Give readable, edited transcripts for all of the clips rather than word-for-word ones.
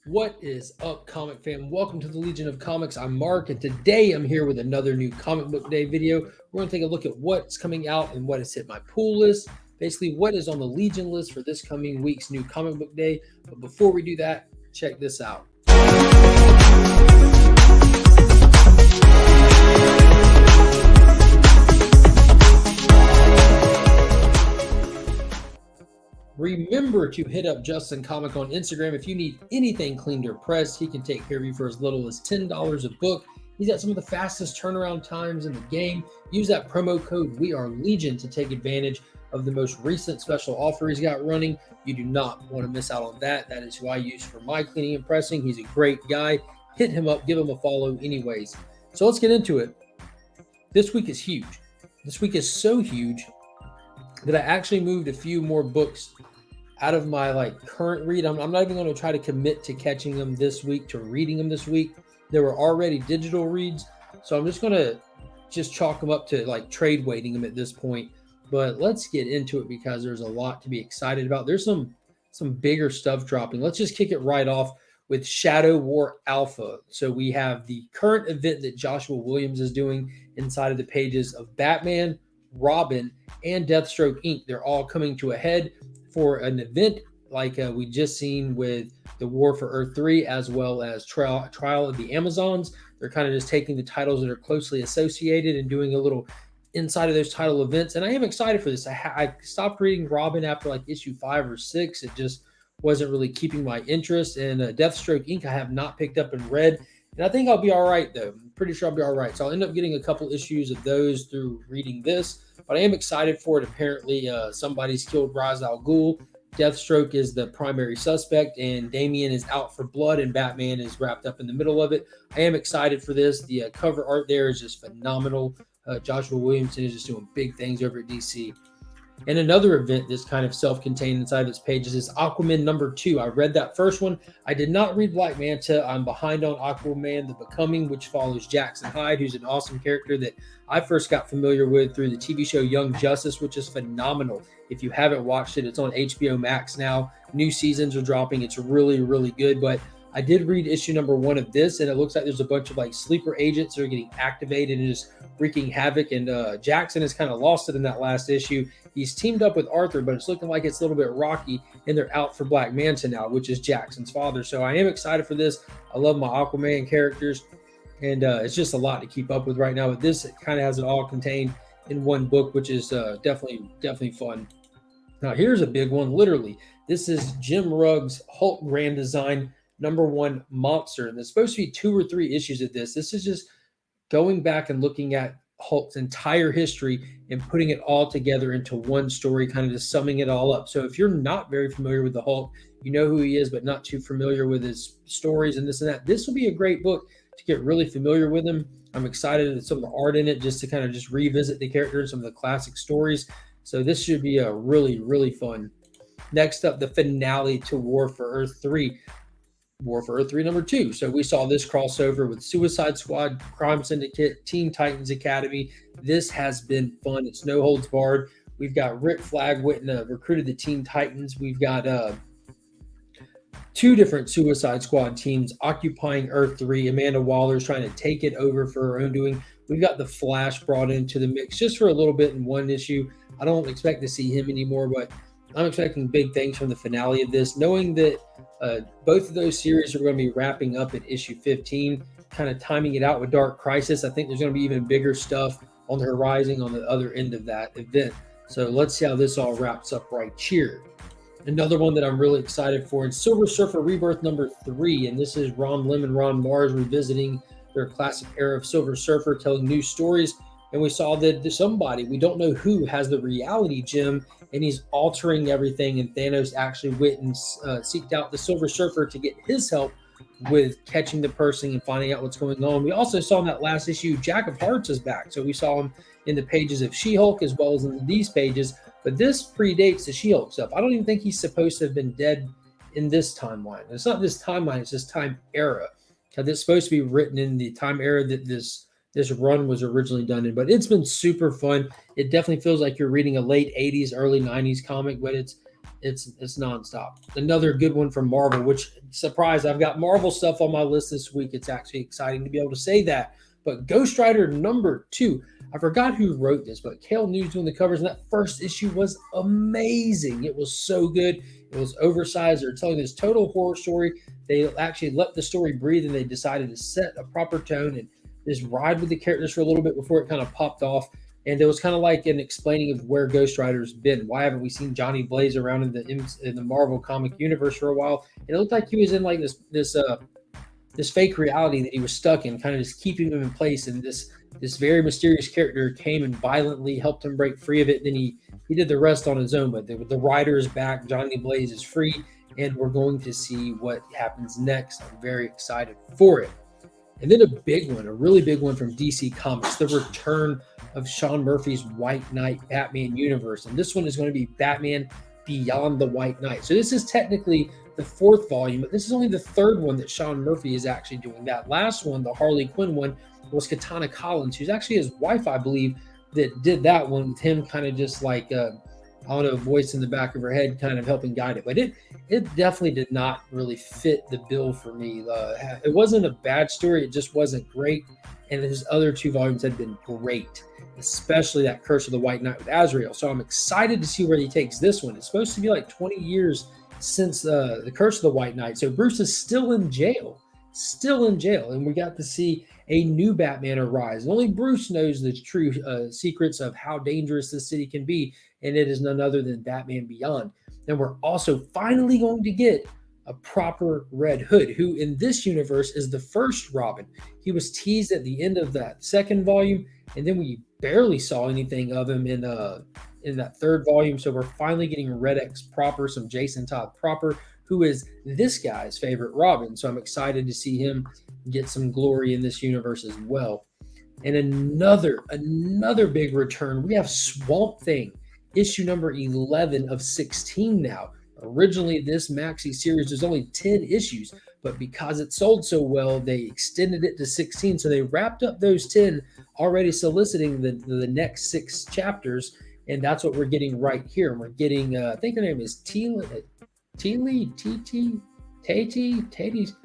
What is up, comic fam? Welcome to the Legion of Comics. I'm Mark, and today I'm here with another new comic book day video. We're going to take a look at what's coming out and what has hit my pull list. Basically, what is on the Legion list for this coming week's new comic book day. But before we do that, check this out. Remember to hit up Justin Comic on Instagram if you need anything cleaned or pressed. He can take care of you for as little as $10 a book. He's got some of the fastest turnaround times in the game. Use that promo code WeAreLegion to take advantage of the most recent special offer he's got running. You do not want to miss out on that. That is who I use for my cleaning and pressing. He's a great guy. Hit him up, give him a follow anyways. So let's get into it. This week is huge. This week is so huge that I actually moved a few more books out of my current read. I'm not even going to try to commit to catching them this week, to reading them this week. There were already digital reads, so I'm just going to chalk them up to trade weighting them at this point. But let's get into it because there's a lot to be excited about. There's some bigger stuff dropping. Let's just kick it right off with Shadow War Alpha. So we have the current event that Joshua Williams is doing inside of the pages of Batman, Robin, and Deathstroke Inc. They're all coming to a head for an event like we just seen with the War for Earth 3, as well as Trial of the Amazons. They're kind of just taking the titles that are closely associated and doing a little inside of those title events. And I am excited for this. I stopped reading Robin after issue 5 or 6. It just wasn't really keeping my interest. And Deathstroke Inc. I have not picked up and read. And I think I'll be all right, though. I'm pretty sure I'll be all right. So I'll end up getting a couple issues of those through reading this. But I am excited for it. Apparently, somebody's killed Ra's al Ghul. Deathstroke is the primary suspect, and Damian is out for blood, and Batman is wrapped up in the middle of it. I am excited for this. The cover art there is just phenomenal. Joshua Williamson is just doing big things over at DC. And another event that's kind of self-contained inside of its pages is Aquaman number 2. I read that first one. I did not read Black Manta. I'm behind on Aquaman, The Becoming, which follows Jackson Hyde, who's an awesome character that I first got familiar with through the TV show Young Justice, which is phenomenal. If you haven't watched it, it's on HBO Max now. New seasons are dropping. It's really, really good. But I did read issue number 1 of this, and it looks like there's a bunch of sleeper agents that are getting activated and just wreaking havoc. And Jackson has kind of lost it in that last issue. He's teamed up with Arthur, but it's looking like it's a little bit rocky, and they're out for Black Manta now, which is Jackson's father. So I am excited for this. I love my Aquaman characters, and it's just a lot to keep up with right now. But this, it kind of has it all contained in one book, which is definitely fun. Now, here's a big one. Literally, this is Jim Rugg's Hulk Grand Design #1 Monster, and there's supposed to be 2 or 3 issues of this. This is just going back and looking at Hulk's entire history and putting it all together into one story, kind of just summing it all up. So if you're not very familiar with the Hulk, you know who he is, but not too familiar with his stories and this and that, this will be a great book to get really familiar with him. I'm excited at some of the art in it, just to kind of just revisit the character and some of the classic stories. So this should be a really, really fun. Next up, the finale to War for Earth 3. War for Earth 3 number 2. So we saw this crossover with Suicide Squad, Crime Syndicate, Teen Titans Academy. This has been fun. It's no holds barred. We've got Rick Flag recruited the Teen Titans. We've got 2 different Suicide Squad teams occupying Earth 3. Amanda Waller's trying to take it over for her own doing. We've got the Flash brought into the mix just for a little bit in one issue. I don't expect to see him anymore, but I'm expecting big things from the finale of this, knowing that both of those series are going to be wrapping up at issue 15, kind of timing it out with Dark Crisis. I think there's going to be even bigger stuff on the horizon on the other end of that event. So let's see how this all wraps up right here. Another one that I'm really excited for is Silver Surfer Rebirth number 3, and this is Ron Lim and Ron Mars revisiting their classic era of Silver Surfer, telling new stories. And we saw that somebody, we don't know who, has the reality gem, and he's altering everything. And Thanos actually went and seeked out the Silver Surfer to get his help with catching the person and finding out what's going on. We also saw in that last issue, Jack of Hearts is back. So we saw him in the pages of She-Hulk as well as in these pages. But this predates the She-Hulk stuff. I don't even think he's supposed to have been dead in this timeline. It's not this timeline, it's this time era. It's supposed to be written in the time era that this run was originally done in. But it's been super fun. It definitely feels like you're reading a late 80s, early 90s comic, but it's it's nonstop. Another good one from Marvel, which, surprise, I've got Marvel stuff on my list this week. It's actually exciting to be able to say that. But Ghostwriter #2, I forgot who wrote this, but Cale News doing the covers, and that first issue was amazing. It was so good. It was oversized. They're telling this total horror story. They actually let the story breathe, and they decided to set a proper tone and just ride with the characters for a little bit before it kind of popped off. And it was kind of like an explaining of where Ghost Rider's been. Why haven't we seen Johnny Blaze around in the Marvel comic universe for a while? And it looked like he was in like this fake reality that he was stuck in, kind of just keeping him in place. And this very mysterious character came and violently helped him break free of it. And then he did the rest on his own. But the rider is back. Johnny Blaze is free, and we're going to see what happens next. I'm very excited for it. And then a really big one from DC Comics, the return of Sean Murphy's White Knight Batman universe. And this one is going to be Batman Beyond the White Knight. So this is technically the 4th volume, but this is only the 3rd one that Sean Murphy is actually doing. That last one, the Harley Quinn one, was Katana Collins, who's actually his wife, I believe, that did that one with him kind of just like, I don't know, a voice in the back of her head kind of helping guide it. But it definitely did not really fit the bill for me. It wasn't a bad story. It just wasn't great. And his other 2 volumes had been great, especially that Curse of the White Knight with Azrael. So I'm excited to see where he takes this one. It's supposed to be like 20 years since the Curse of the White Knight. So Bruce is still in jail. And we got to see a new Batman arise. And only Bruce knows the true secrets of how dangerous this city can be. And it is none other than Batman Beyond. And we're also finally going to get a proper Red Hood, who in this universe is the first Robin. He was teased at the end of that 2nd volume, and then we barely saw anything of him in that 3rd volume. So we're finally getting Red X proper, some Jason Todd proper, who is this guy's favorite Robin. So I'm excited to see him get some glory in this universe as well. And another big return, we have Swamp Thing, issue number 11 of 16 now. Originally, this maxi series was only 10 issues, but because it sold so well, they extended it to 16. So they wrapped up those 10, already soliciting the next 6 chapters. And that's what we're getting right here. And we're getting, I think her name is Tati,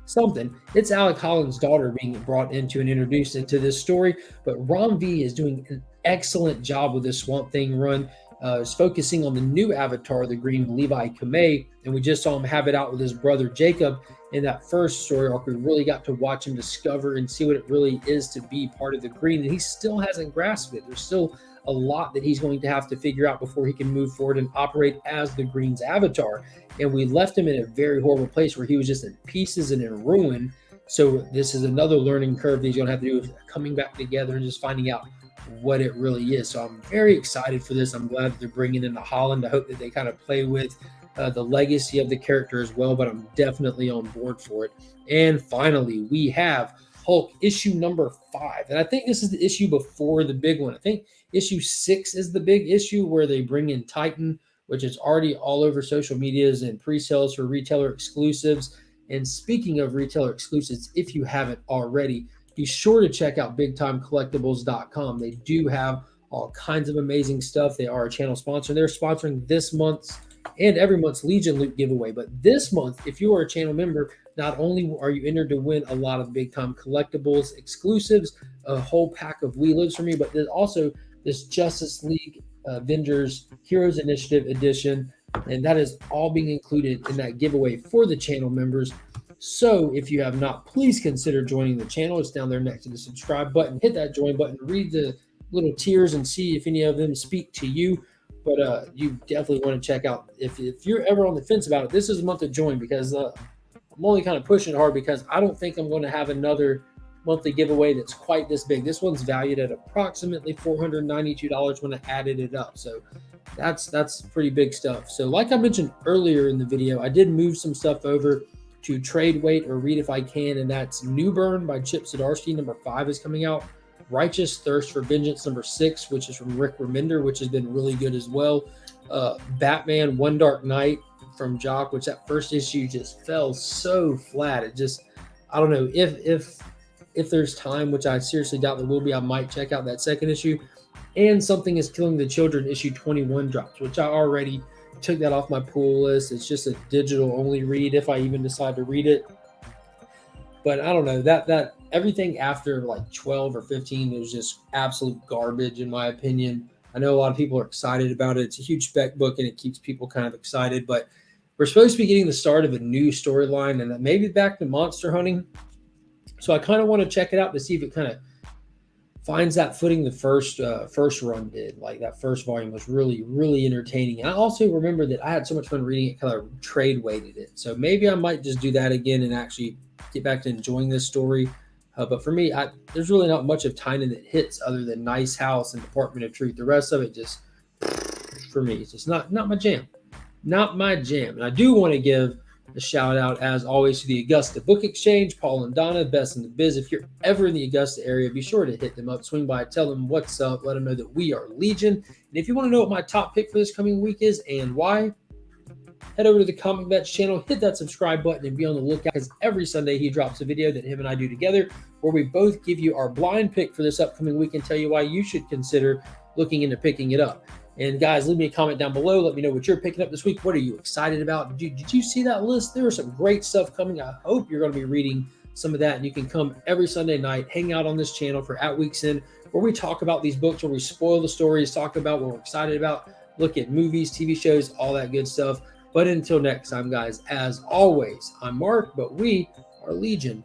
something. It's Alec Holland's daughter being brought into and introduced into this story. But Ron V is doing an excellent job with this Swamp Thing run. Is focusing on the new avatar, the Green Levi Kamei, and we just saw him have it out with his brother Jacob in that first story arc. We really got to watch him discover and see what it really is to be part of the Green, and he still hasn't grasped it. There's still a lot that he's going to have to figure out before he can move forward and operate as the Green's avatar. And we left him in a very horrible place where he was just in pieces and in ruin. So this is another learning curve that he's going to have to do, with coming back together and just finding out what it really is. So I'm very excited for this. I'm glad that they're bringing in the Holland. I hope that they kind of play with the legacy of the character as well, but I'm definitely on board for it. And finally, we have Hulk issue number 5. And I think this is the issue before the big one. I think issue 6 is the big issue where they bring in Titan, which is already all over social medias and pre-sales for retailer exclusives. And speaking of retailer exclusives, if you haven't already, be sure to check out bigtimecollectibles.com. They do have all kinds of amazing stuff. They are a channel sponsor. They're sponsoring this month's and every month's Legion Loot giveaway. But this month, if you are a channel member, not only are you entered to win a lot of Big Time Collectibles exclusives, a whole pack of We Lives For Me, but there's also this Justice League Avengers Heroes Initiative edition. And that is all being included in that giveaway for the channel members. So if you have not, please consider joining the channel. It's down there next to the subscribe button. Hit that join button, read the little tiers and see if any of them speak to you. But you definitely want to check out, if you're ever on the fence about it, this is a month to join, because I'm only kind of pushing hard because I don't think I'm going to have another monthly giveaway that's quite this big. This one's valued at approximately $492 when I added it up. So that's pretty big stuff. So like I mentioned earlier in the video, I did move some stuff over to Trade Wait or Read If I Can, and that's New Burn by Chip Zdarsky. Number 5 is coming out. Righteous Thirst for Vengeance number 6, which is from Rick Remender, which has been really good as well. Batman One Dark Knight from Jock, which that first issue just fell so flat. It just, I don't know, if there's time, which I seriously doubt there will be, I might check out that second issue. And Something Is Killing the Children issue 21 drops, which I already took that off my pull list. It's just a digital only read if I even decide to read it. But I don't know, that everything after like 12 or 15 is just absolute garbage in my opinion. I know a lot of people are excited about it. It's a huge spec book and it keeps people kind of excited, but we're supposed to be getting the start of a new storyline and maybe back to monster hunting. So I kind of want to check it out to see if it kind of finds that footing the first run did. Like that first volume was really, really entertaining. And I also remember that I had so much fun reading it, kind of trade weighted it. So maybe I might just do that again and actually get back to enjoying this story. But for me, there's really not much of Tynan that hits other than Nice House and Department of Truth. The rest of it just, for me, it's just not my jam. Not my jam. And I do want to give a shout out, as always, to the Augusta Book Exchange, Paul and Donna, best in the biz. If you're ever in the Augusta area, be sure to hit them up, swing by, tell them what's up, let them know that we are Legion. And if you want to know what my top pick for this coming week is and why, head over to the Comic Vets channel, hit that subscribe button, and be on the lookout, because every Sunday he drops a video that him and I do together where we both give you our blind pick for this upcoming week and tell you why you should consider looking into picking it up. And guys, leave me a comment down below. Let me know what you're picking up this week. What are you excited about? Did you see that list? There was some great stuff coming. I hope you're going to be reading some of that. And you can come every Sunday night, hang out on this channel for At Week's End, where we talk about these books, where we spoil the stories, talk about what we're excited about, look at movies, TV shows, all that good stuff. But until next time, guys, as always, I'm Mark, but we are Legion.